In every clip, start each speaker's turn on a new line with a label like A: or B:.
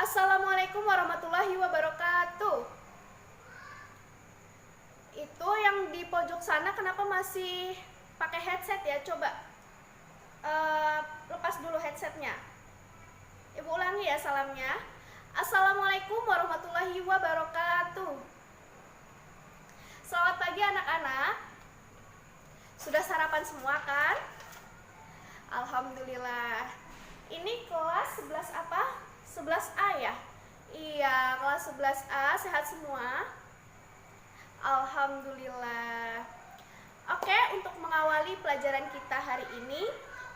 A: Assalamualaikum warahmatullahi wabarakatuh. Itu yang di pojok sana kenapa masih pakai headset ya? Coba lepas dulu headsetnya. Ibu ulangi ya salamnya. Assalamualaikum warahmatullahi wabarakatuh. Selamat pagi anak-anak. Sudah sarapan semua kan? Alhamdulillah. Ini kelas 11 apa? 11A ya? Iya, kelas 11A. Sehat semua? Alhamdulillah. Oke, untuk mengawali pelajaran kita hari ini,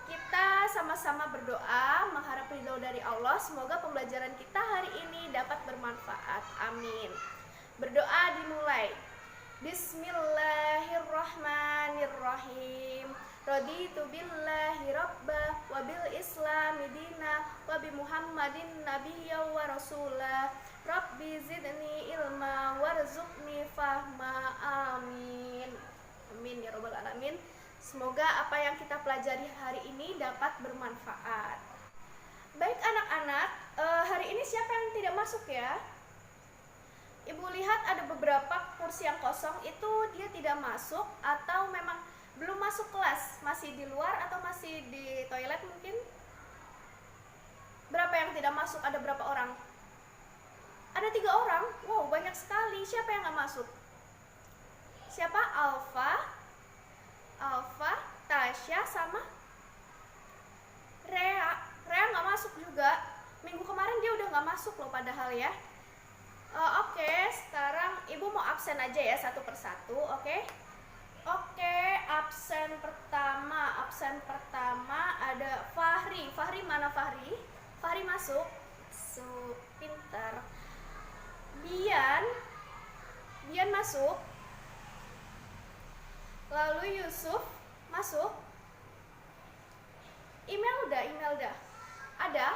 A: kita sama-sama berdoa mengharap ridho dari Allah. Semoga pembelajaran kita hari ini dapat bermanfaat. Amin. Berdoa dimulai. Bismillahirrahmanirrahim. Raditu billahi rabba wa bil islami dina wa bi muhammadin nabiyya wa rasulah. Rabbi zidni ilma warzuqni fahma. Amin. Amin ya rabbal alamin. Semoga apa yang kita pelajari hari ini dapat bermanfaat. Baik anak-anak, hari ini siapa yang tidak masuk ya? Ibu lihat ada beberapa kursi yang kosong, itu dia tidak masuk atau memang belum masuk kelas, masih di luar atau masih di toilet mungkin? Berapa yang tidak masuk? Ada berapa orang? Ada 3 orang. Wow, banyak sekali. Siapa yang nggak masuk? Siapa? Alfa, Tasya, sama Rea. Rea nggak masuk juga. Minggu kemarin dia udah nggak masuk loh padahal ya. Oke, sekarang ibu mau absen aja ya satu persatu, oke? Oke, absen pertama ada Fahri. Fahri mana Fahri? Fahri masuk. Pintar. Bian masuk. Lalu Yusuf masuk. Imelda ada.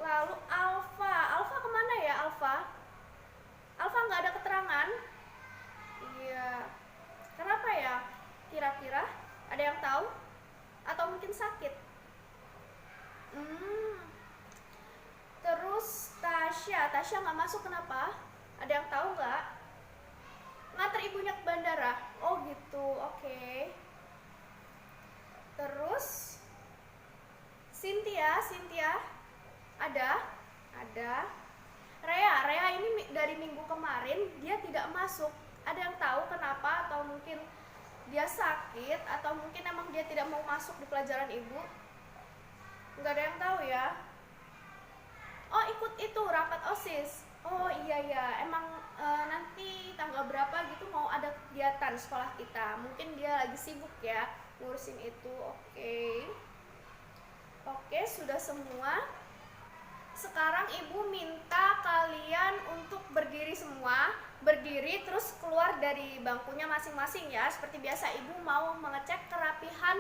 A: Lalu Alfa kemana ya Alfa? Alfa nggak ada keterangan. Iya. Kenapa ya? Kira-kira ada yang tahu? Atau mungkin sakit? Terus Tasya nggak masuk kenapa? Ada yang tahu nggak? Nganter ibunya ke bandara. Oh gitu, oke. Terus Cynthia ada. Rea ini dari minggu kemarin dia tidak masuk. Ada yang tahu kenapa? Atau mungkin dia sakit, atau mungkin emang dia tidak mau masuk di pelajaran ibu? Nggak ada yang tahu ya. Oh, ikut itu rapat OSIS. Oh iya, emang nanti tanggal berapa gitu mau ada kegiatan sekolah kita. Mungkin dia lagi sibuk ya ngurusin itu. Oke, sudah semua. Sekarang ibu minta kalian untuk berdiri semua. Berdiri terus keluar dari bangkunya masing-masing ya. Seperti biasa ibu mau mengecek kerapihan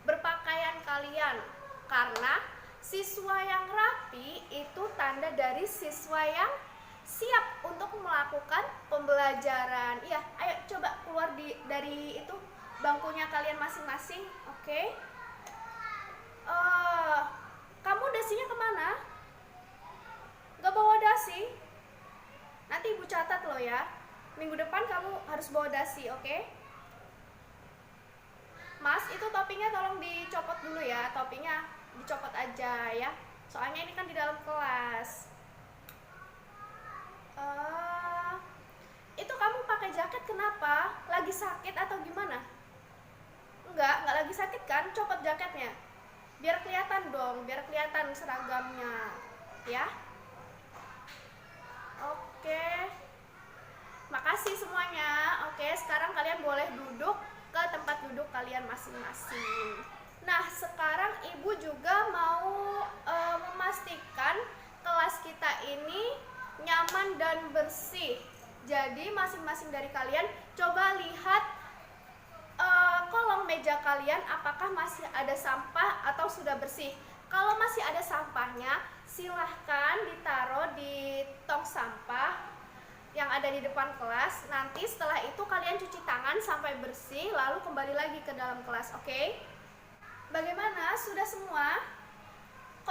A: berpakaian kalian. Karena siswa yang rapi itu tanda dari siswa yang siap untuk melakukan pembelajaran. Iya, ayo coba keluar dari itu bangkunya kalian masing-masing. Oke. Kamu dasinya kemana? Gak bawa dasi? Nanti ibu catat loh ya. Minggu depan kamu harus bawa dasi, oke? Mas, itu topinya tolong dicopot dulu ya. Topinya dicopot aja ya. Soalnya ini kan di dalam kelas. Itu kamu pakai jaket kenapa? Lagi sakit atau gimana? Enggak lagi sakit kan? Copot jaketnya. Biar kelihatan dong, biar kelihatan seragamnya. Ya. Oke. Makasih semuanya. Oke, sekarang kalian boleh duduk ke tempat duduk kalian masing-masing. Nah, sekarang ibu juga mau memastikan kelas kita ini nyaman dan bersih. Jadi masing-masing dari kalian coba lihat kolong meja kalian apakah masih ada sampah atau sudah bersih. Kalau masih ada sampahnya, silahkan ditaruh di tong sampah yang ada di depan kelas. Nanti setelah itu kalian cuci tangan sampai bersih, lalu kembali lagi ke dalam kelas, oke? Bagaimana? Sudah semua?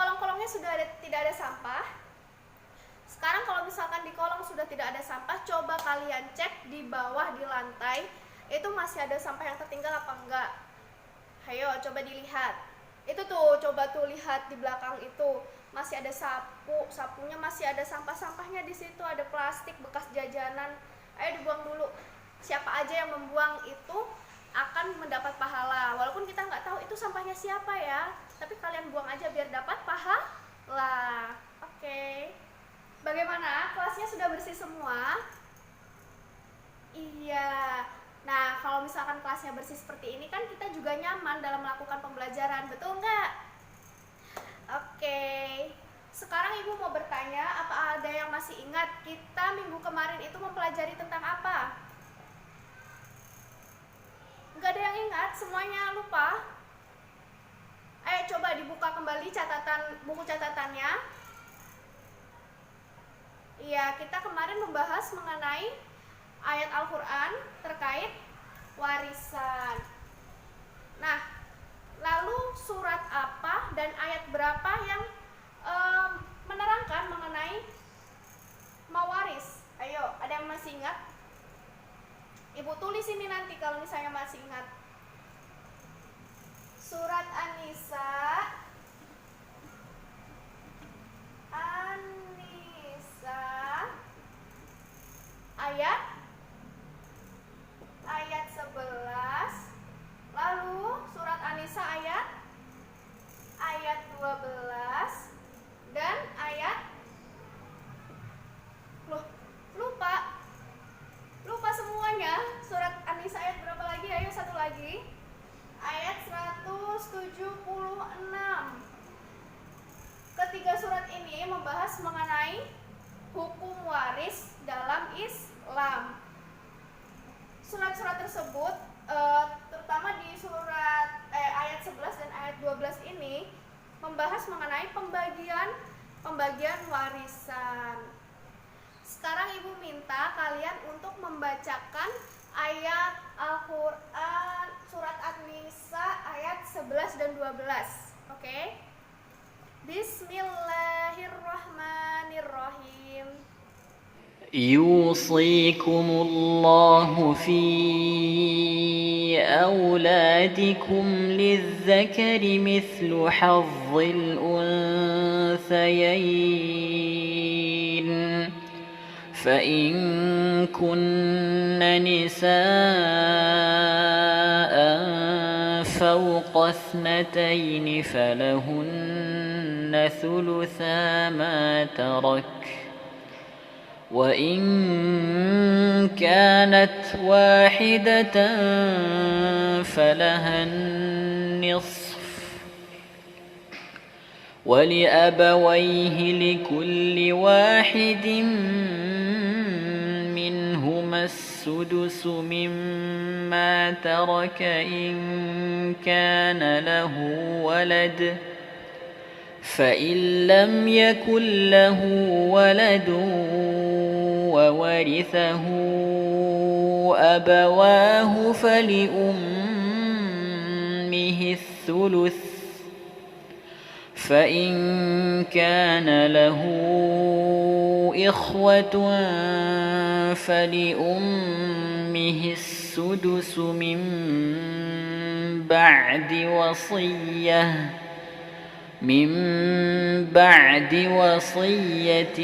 A: kolong-kolongnya tidak ada sampah. Sekarang kalau misalkan di kolong sudah tidak ada sampah, coba kalian cek di bawah di lantai itu masih ada sampah yang tertinggal apa enggak. Ayo coba dilihat. Itu tuh, coba tuh lihat di belakang itu masih ada sapunya masih ada sampah-sampahnya di situ, ada plastik bekas jajanan. Ayo dibuang dulu. Siapa aja yang membuang itu akan mendapat pahala. Walaupun kita nggak tahu itu sampahnya siapa ya, tapi kalian buang aja biar dapat pahala. Oke. Bagaimana? Kelasnya sudah bersih semua? Iya. Nah, kalau misalkan kelasnya bersih seperti ini kan kita juga nyaman dalam melakukan pembelajaran, betul nggak? Oke. Sekarang Ibu mau bertanya, apa ada yang masih ingat kita minggu kemarin itu mempelajari tentang apa? Nggak ada yang ingat? Semuanya lupa? Ayo coba dibuka kembali buku catatannya. Iya, kita kemarin membahas mengenai ayat Al-Quran terkait warisan. Nah, lalu surat apa dan ayat berapa yang menerangkan mengenai mawaris? Ayo, ada yang masih ingat? Ibu tulis ini nanti kalau misalnya masih ingat. Surat An-Nisa ayat 11. Lalu surat An-Nisa ayat 12 dan ayat lupa semuanya. Surat An-Nisa ayat berapa lagi? Ayo satu lagi. Ayat 176. Ketiga surat ini membahas mengenai hukum waris dalam Islam. Surat-surat tersebut terutama di surat ayat 11 dan ayat 12 ini membahas mengenai pembagian warisan. Sekarang Ibu minta kalian untuk membacakan ayat Al-Quran surat An-Nisa ayat 11 dan 12. Oke? Bismillahirrahmanirrahim.
B: يوصيكم الله في أولادكم للذكر مثل حظ الأنثيين فإن كن نساء فوق 2 فلهن ثلثا ما ترك وإن كانت واحدة فلها النصف ولأبويه لكل واحد منهما السدس مما ترك إن كان له ولد فإن لم يكن له ولد وورثه أبواه فلأمه الثلث فإن كان له إخوة فلأمه السدس من بعد وصية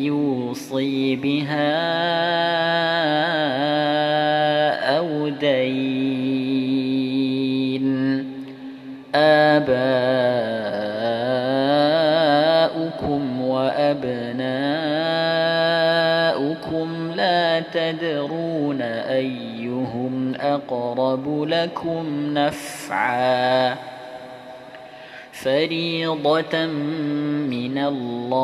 B: يوصي بها أو دين آباؤكم وأبناؤكم لا تدرون أيهم أقرب لكم نفعا فريضة من الله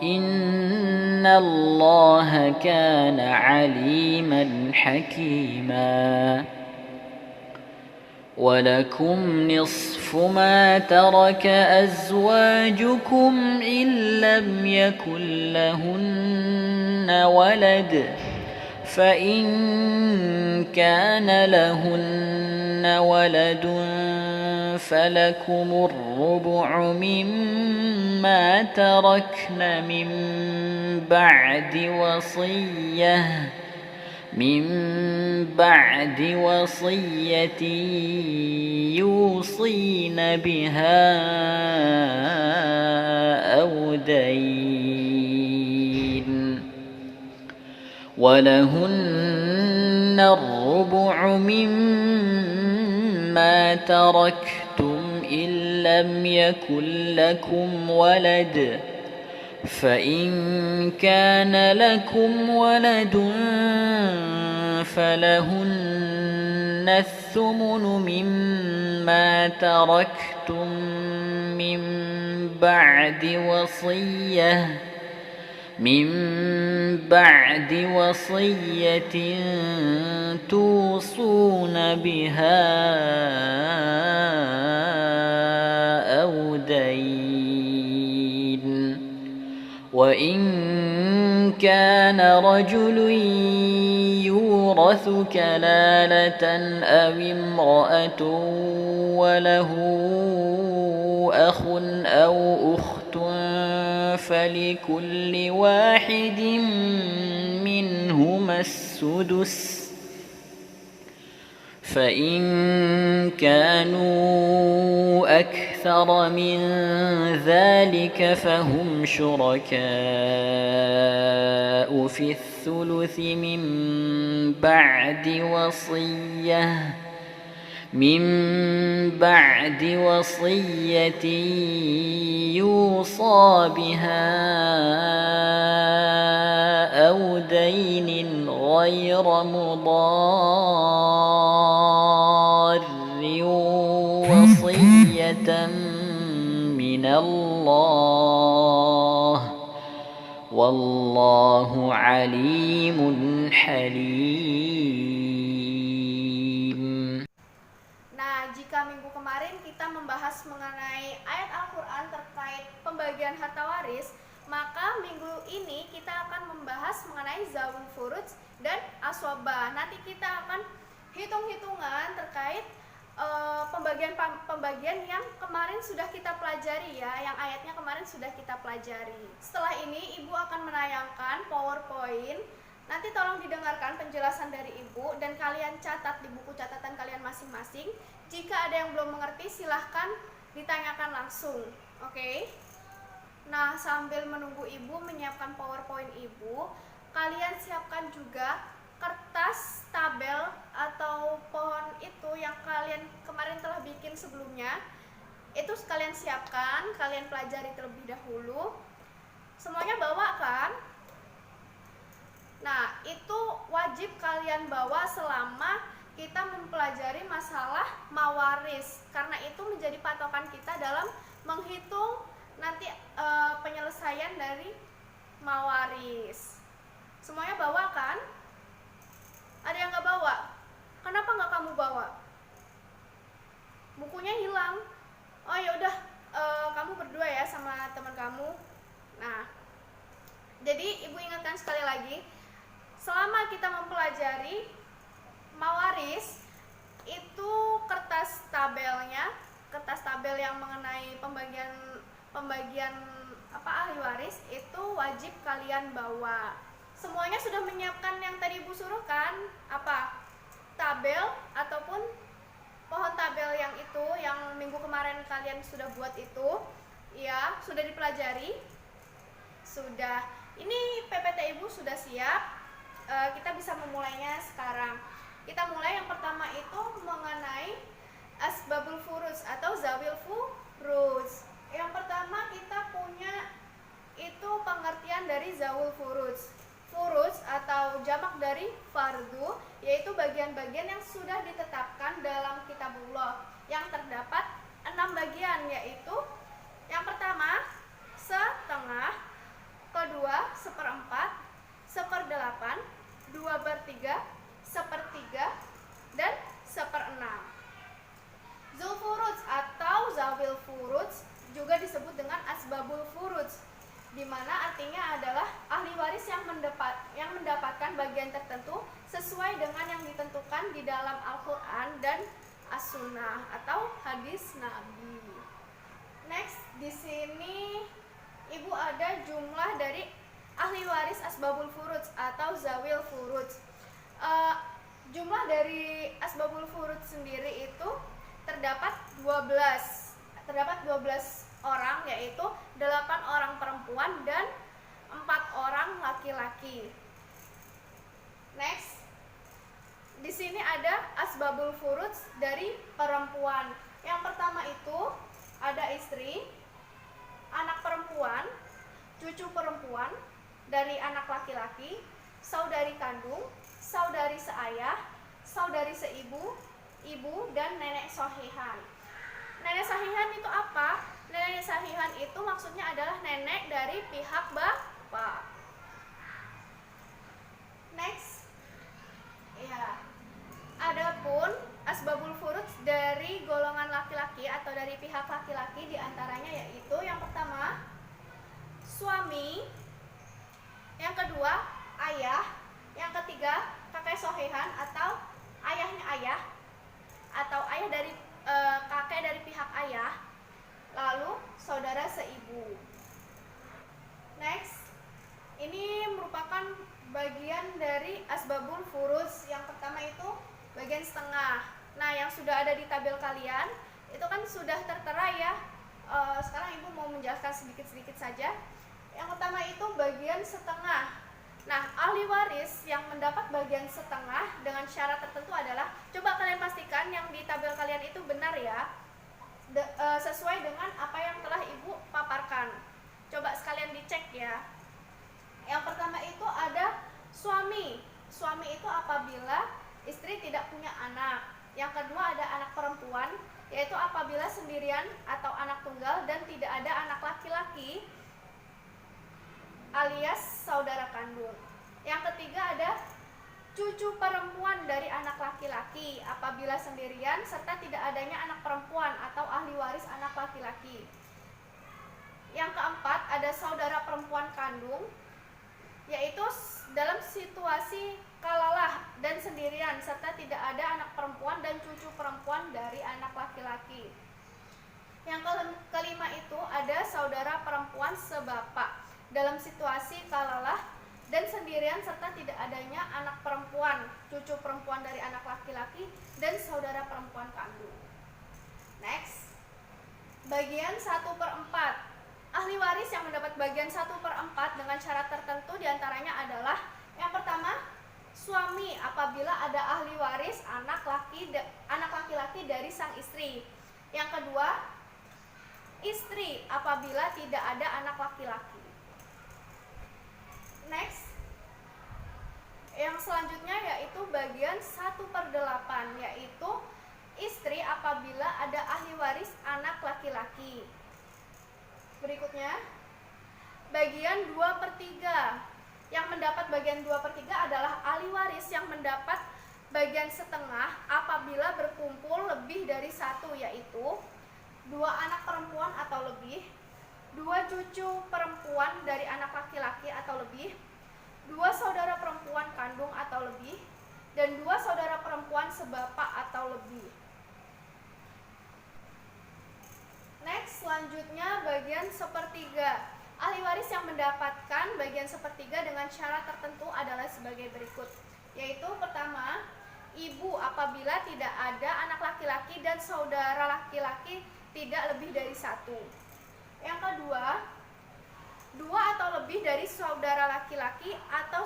B: إن الله كان عليما حكيما ولكم نصف ما ترك أزواجكم إن لم يكن لهن ولد فإن كان لهن ولد فلكم الربع مما تركن من بعد وصية يوصين بها أو دين ولهن الربع مما تركتم إن لم يكن لكم ولد فإن كان لكم ولد فلهن الثمن مما تركتم من بعد وصية توصون بها أو دين وإن كان رجل يورث كلالة أو امرأة وله أخ أو أخت فلكل واحد منهما السدس فإن كانوا أكثر من ذلك فهم شركاء في الثلث من بعد وصية يوصى بها أو دين غير مضار وصية من الله والله عليم حليم.
A: Nah, jika minggu kemarin kita membahas mengenai ayat Al-Quran terkait pembagian harta waris, maka minggu ini kita akan membahas mengenai zawul furuj dan aswabah. Nanti kita akan hitung-hitungan terkait pembagian yang kemarin sudah kita pelajari ya, yang ayatnya kemarin sudah kita pelajari. Setelah ini Ibu akan menayangkan PowerPoint. Nanti tolong didengarkan penjelasan dari Ibu dan kalian catat di buku catatan kalian masing-masing. Jika ada yang belum mengerti silahkan ditanyakan langsung. Oke? Nah, sambil menunggu Ibu menyiapkan PowerPoint Ibu, kalian siapkan juga kertas, tabel, atau pohon itu yang kalian kemarin telah bikin sebelumnya. Itu kalian siapkan, kalian pelajari terlebih dahulu. Semuanya bawa kan? Nah, itu wajib kalian bawa selama kita mempelajari masalah mawaris, karena itu menjadi patokan kita dalam menghitung nanti penyelesaian dari mawaris. Semuanya bawa kan? Ada yang nggak bawa? Kenapa nggak kamu bawa? Bukunya hilang. Oh ya udah, kamu berdua ya sama teman kamu. Nah, jadi Ibu ingatkan sekali lagi, selama kita mempelajari mawaris, itu kertas tabel yang mengenai pembagian ahli waris itu wajib kalian bawa. Semuanya sudah menyiapkan yang tadi Ibu suruh kan? Apa? Tabel ataupun pohon tabel yang itu yang minggu kemarin kalian sudah buat itu, ya, sudah dipelajari? Sudah. Ini PPT Ibu sudah siap. Kita bisa memulainya sekarang. Kita mulai yang pertama itu mengenai asbabul furuj atau zawil furuj. Yang pertama kita punya itu pengertian dari zawul furuj. Furuj atau jamak dari fardu, yaitu bagian-bagian yang sudah ditetapkan dalam kitabullah, yang terdapat 6 bagian, yaitu yang pertama setengah, kedua seperempat, seperdelapan, 2/3, sepertiga, dan seperenam. Zulfuruj atau zawil furuj juga disebut dengan asbabul furuj, di mana artinya adalah ahli waris yang mendapatkan bagian tertentu sesuai dengan yang ditentukan di dalam Al-Qur'an dan As-Sunnah atau hadis Nabi. Next, di sini Ibu ada jumlah dari ahli waris asbabul furuj atau zawil furuj. Jumlah dari asbabul furuj sendiri itu terdapat 12 orang, yaitu 8 orang perempuan dan 4 orang laki-laki. Next, di sini ada asbabul furuj dari perempuan. Yang pertama itu ada istri, anak perempuan, cucu perempuan dari anak laki-laki, saudari kandung, saudari seayah, saudari seibu, ibu, dan nenek sahihan. Nenek sahihan itu apa? Nenek sahihan itu maksudnya adalah nenek dari pihak bapak. Next, ya, adapun asbabul furuj dari golongan laki-laki atau dari pihak laki-laki diantaranya yaitu yang pertama suami, yang kedua ayah, yang ketiga kakek sohihan atau ayahnya ayah atau ayah dari kakek dari pihak ayah, lalu saudara seibu. Next, ini merupakan bagian dari asbabul furuj. Yang pertama itu bagian setengah. Nah, yang sudah ada di tabel kalian itu kan sudah tertera ya. Sekarang Ibu mau menjelaskan sedikit-sedikit saja. Yang pertama itu bagian setengah. Nah, ahli waris yang mendapat bagian setengah dengan syarat tertentu adalah, coba kalian pastikan yang di tabel kalian itu benar ya, sesuai dengan apa yang telah Ibu paparkan. Coba sekalian dicek ya. Yang pertama itu ada suami. Suami itu apabila istri tidak punya anak. Yang kedua ada anak perempuan, yaitu apabila sendirian atau anak tunggal dan tidak ada anak laki-laki alias saudara kandung. Yang ketiga ada cucu perempuan dari anak laki-laki apabila sendirian serta tidak adanya anak perempuan atau ahli waris anak laki-laki. Yang keempat ada saudara perempuan kandung, yaitu dalam situasi kalalah dan sendirian serta tidak ada anak perempuan dan cucu perempuan dari anak laki-laki. Yang kelima itu ada saudara perempuan sebapak dalam situasi kalalah dan sendirian serta tidak adanya anak perempuan, cucu perempuan dari anak laki-laki dan saudara perempuan kandung. Next, bagian 1/4. Ahli waris yang mendapat bagian 1/4 dengan syarat tertentu diantaranya adalah yang pertama suami apabila ada ahli waris anak laki-laki dari sang istri. Yang kedua istri apabila tidak ada anak laki-laki. Next, yang selanjutnya yaitu bagian 1/8, yaitu istri apabila ada ahli waris anak laki-laki. Berikutnya bagian 2/3. Yang mendapat bagian 2/3 adalah ahli waris yang mendapat bagian setengah apabila berkumpul lebih dari satu, yaitu 2 anak perempuan atau lebih, 2 cucu perempuan dari anak laki-laki atau lebih, 2 saudara perempuan kandung atau lebih, dan 2 saudara perempuan sebapak atau lebih. Next, selanjutnya bagian 1/3. Ahli waris yang mendapatkan bagian 1/3 dengan syarat tertentu adalah sebagai berikut, yaitu pertama, ibu apabila tidak ada anak laki-laki dan saudara laki-laki tidak lebih dari 1. Yang kedua, 2 atau lebih dari saudara laki-laki atau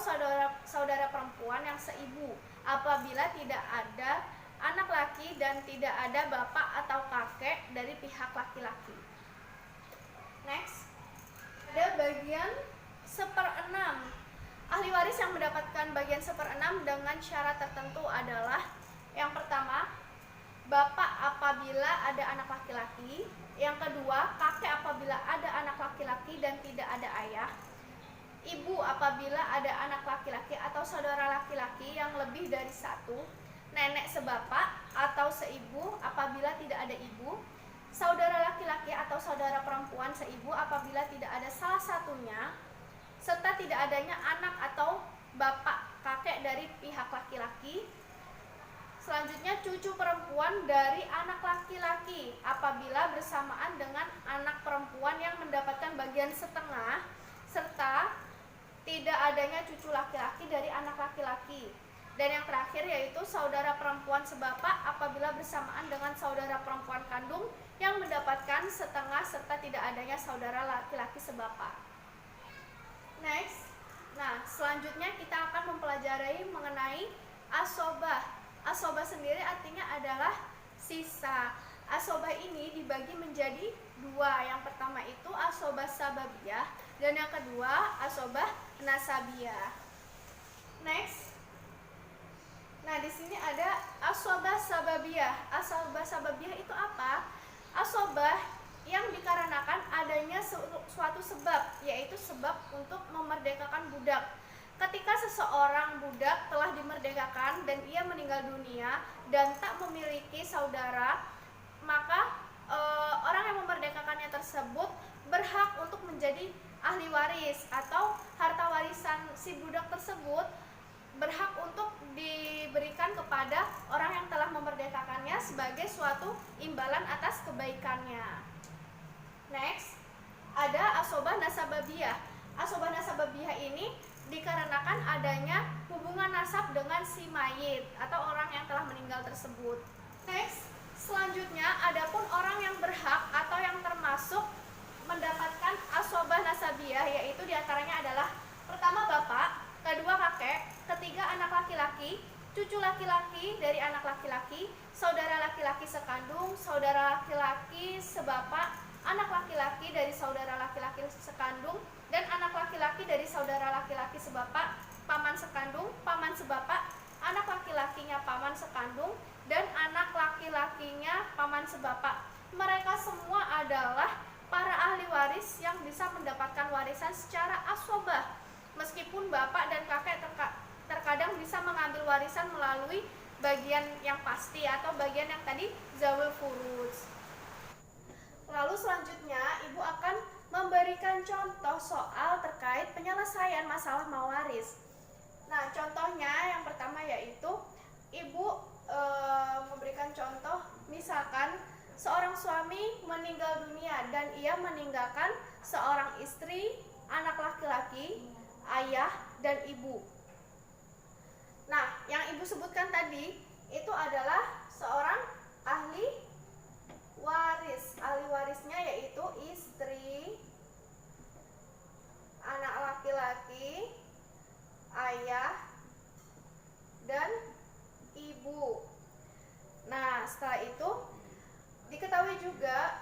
A: saudara perempuan yang seibu apabila tidak ada anak laki dan tidak ada bapak atau kakek dari pihak laki-laki. Next, ada bagian 1/6. Ahli waris yang mendapatkan bagian 1/6 dengan syarat tertentu adalah yang pertama, bapak apabila ada anak laki-laki. Yang kedua, kakek apabila ada anak laki-laki dan tidak ada ayah. Ibu apabila ada anak laki-laki atau saudara laki-laki yang lebih dari 1. Nenek sebapak atau seibu apabila tidak ada ibu. Saudara laki-laki atau saudara perempuan seibu apabila tidak ada salah satunya. serta tidak adanya anak atau bapak kakek dari pihak laki-laki. Selanjutnya cucu perempuan dari anak laki-laki apabila bersamaan dengan anak perempuan yang mendapatkan bagian setengah, serta tidak adanya cucu laki-laki dari anak laki-laki. Dan yang terakhir yaitu saudara perempuan sebapak apabila bersamaan dengan saudara perempuan kandung yang mendapatkan setengah serta tidak adanya saudara laki-laki sebapak. Next. Nah, selanjutnya kita akan mempelajari mengenai asobah. Asobah sendiri artinya adalah sisa. Asobah ini dibagi menjadi dua. Yang pertama itu asobah sababiyah dan yang kedua asobah nasabiyah. Next. Nah, di sini ada asobah sababiyah. Asobah sababiyah itu apa? Asobah yang dikarenakan adanya suatu sebab, yaitu sebab untuk memerdekakan budak. Ketika seseorang budak telah dimerdekakan dan ia meninggal dunia dan tak memiliki saudara, maka orang yang memerdekakannya tersebut berhak untuk menjadi ahli waris, atau harta warisan si budak tersebut berhak untuk diberikan kepada orang yang telah memerdekakannya sebagai suatu imbalan atas kebaikannya. Next, ada asobah nasababiyah. Asobah nasababiyah ini dikarenakan adanya hubungan nasab dengan si mayit atau orang yang telah meninggal tersebut. Next, selanjutnya adapun orang yang berhak atau yang termasuk mendapatkan asobah nasabiyah, yaitu diantaranya adalah pertama bapak, kedua kakek, ketiga anak laki-laki, cucu laki-laki dari anak laki-laki, saudara laki-laki sekandung, saudara laki-laki sebapak, anak laki-laki dari saudara laki-laki sekandung, dan anak laki-laki dari saudara laki-laki sebapak, paman sekandung, paman sebapak, anak laki-lakinya paman sekandung, dan anak laki-lakinya paman sebapak. Mereka semua adalah para ahli waris yang bisa mendapatkan warisan secara asobah. Meskipun bapak dan kakek terkadang bisa mengambil warisan melalui bagian yang pasti atau bagian yang tadi zawil furuz. Lalu selanjutnya ibu akan memberikan contoh soal terkait penyelesaian masalah mawaris. Nah, contohnya yang pertama yaitu ibu memberikan contoh, misalkan seorang suami meninggal dunia dan ia meninggalkan seorang istri, anak laki-laki, ayah, dan ibu. Nah, yang ibu sebutkan tadi itu adalah seorang ahli waris. Ahli warisnya yaitu istri, anak laki-laki, ayah, dan ibu. Nah, setelah itu diketahui juga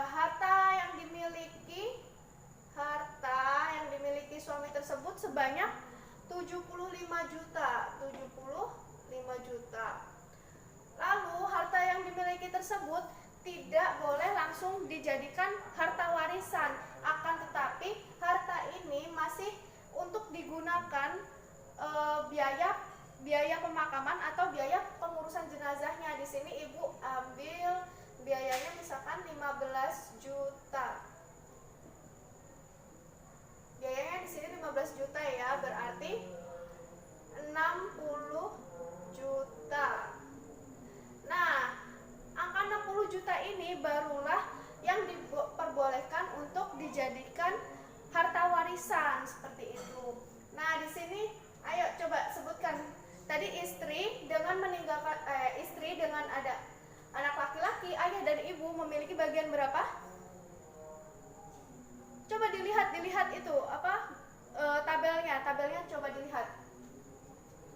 A: harta yang dimiliki suami tersebut sebanyak 75 juta. Lalu harta yang dimiliki tersebut tidak boleh langsung dijadikan harta warisan, akan tetapi harta ini masih untuk digunakan biaya pemakaman atau biaya pengurusan jenazahnya. Di sini ibu ambil biayanya misalkan 15 juta. Biayanya di sini 15 juta ya, berarti 60 juta. Nah, angka 60 juta ini barulah yang diperbolehkan untuk dijadikan harta warisan seperti itu. Nah, di sini ayo coba sebutkan. Tadi istri dengan ada anak laki-laki, ayah dan ibu memiliki bagian berapa? Coba dilihat itu apa tabelnya coba dilihat.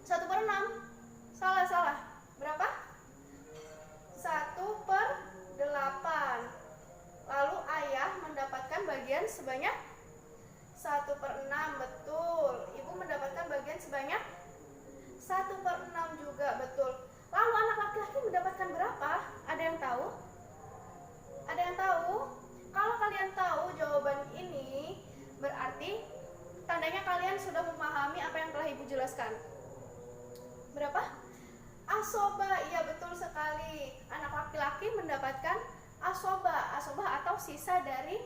A: 1/6. Salah. Berapa? 1/8. Lalu ayah mendapatkan bagian sebanyak 1/6, betul. Ibu mendapatkan bagian sebanyak 1/6 juga, betul. Lalu anak laki-laki mendapatkan berapa? Ada yang tahu? Kalau kalian tahu jawaban ini, berarti tandanya kalian sudah memahami apa yang telah ibu jelaskan. Berapa? Asobah, iya betul sekali. Anak laki-laki mendapatkan asobah atau sisa dari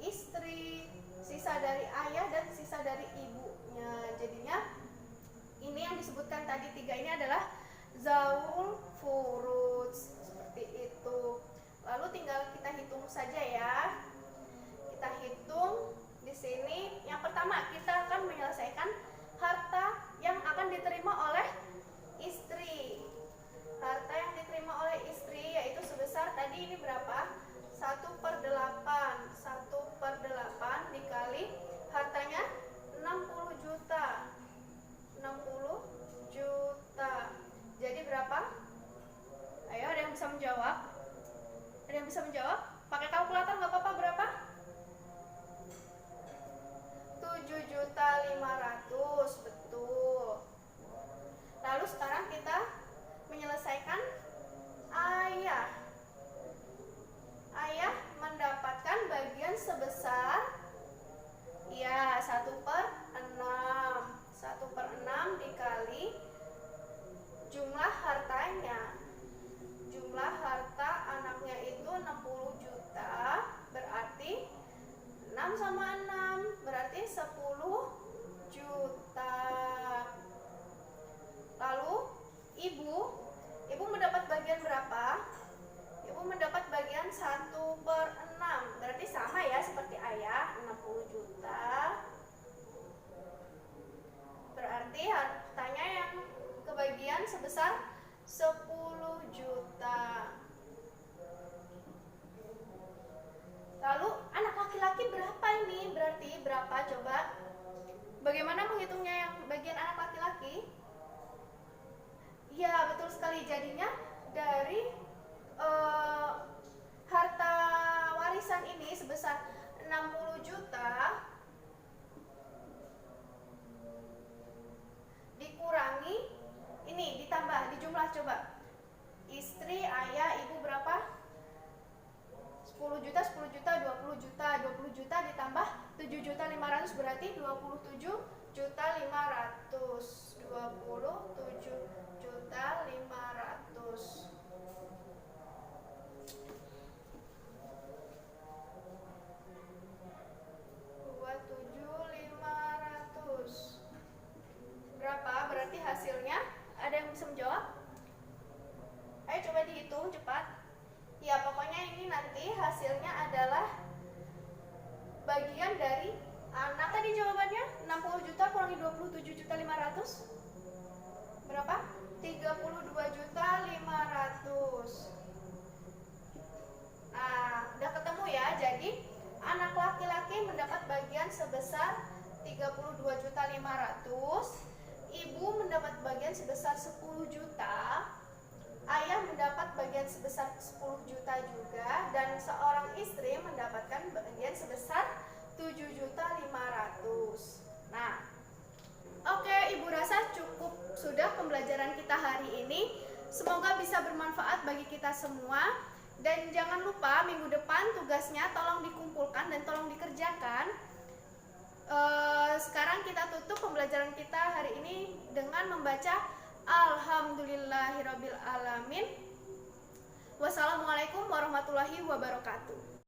A: istri, sisa dari ayah dan sisa dari ibunya. Jadinya ini yang disebutkan tadi 3 ini adalah zawul furud, seperti itu. Lalu tinggal kita hitung saja ya. Kita hitung di sini. Yang pertama kita akan menyelesaikan harta yang akan diterima oleh istri. Harta yang diterima oleh istri yaitu sebesar tadi ini berapa? 1/8. 1/8 dikali hartanya 60 juta. 60 juta. Jadi berapa? Ayo, ada yang bisa menjawab? Ada yang bisa menjawab? Pakai kalkulator nggak apa-apa, berapa? 7.500.000, betul. Lalu sekarang kita menyelesaikan ayah. Ayah mendapatkan bagian sebesar ya 1/6. 1/6 dikali jumlah hartanya. Jumlah harta anaknya itu 60 juta, berarti 6 sama 6 berarti 10 juta. Lalu ibu mendapat bagian berapa? Ibu mendapat bagian 1/6, berarti sama ya seperti ayah, 60 juta. Berarti hartanya yang kebagian sebesar 10 juta. Lalu anak laki-laki berapa ini? Berarti berapa coba? Bagaimana menghitungnya yang bagian anak laki-laki? Ya, betul sekali. Jadinya dari harta warisan ini sebesar 60 juta dikurangi ini, ditambah, dijumlah coba. Istri, ayah, ibu berapa? 10 juta, 10 juta, 20 juta. 20 juta ditambah 7.500.000 berarti 27.500.000. 27.500.000. Berapa? Berarti hasilnya ada yang bisa menjawab? Ayo coba dihitung cepat. Ya, pokoknya ini nanti hasilnya adalah bagian dari anak. Tadi jawabannya 60 juta kurangi 27.500.000 berapa? 32.500.000. Nah, udah ketemu ya. Jadi anak laki-laki mendapat bagian sebesar 32.500.000, ibu mendapat bagian sebesar 10 juta, ayah mendapat bagian sebesar 10 juta juga, dan seorang istri mendapatkan bagian sebesar 7.500.000. Nah, oke, ibu rasa cukup sudah pembelajaran kita hari ini. Semoga bisa bermanfaat bagi kita semua. Dan jangan lupa minggu depan tugasnya tolong dikumpulkan dan tolong dikerjakan. Sekarang kita tutup pembelajaran kita hari ini dengan membaca Alhamdulillahirabbil alamin. Wassalamualaikum warahmatullahi wabarakatuh.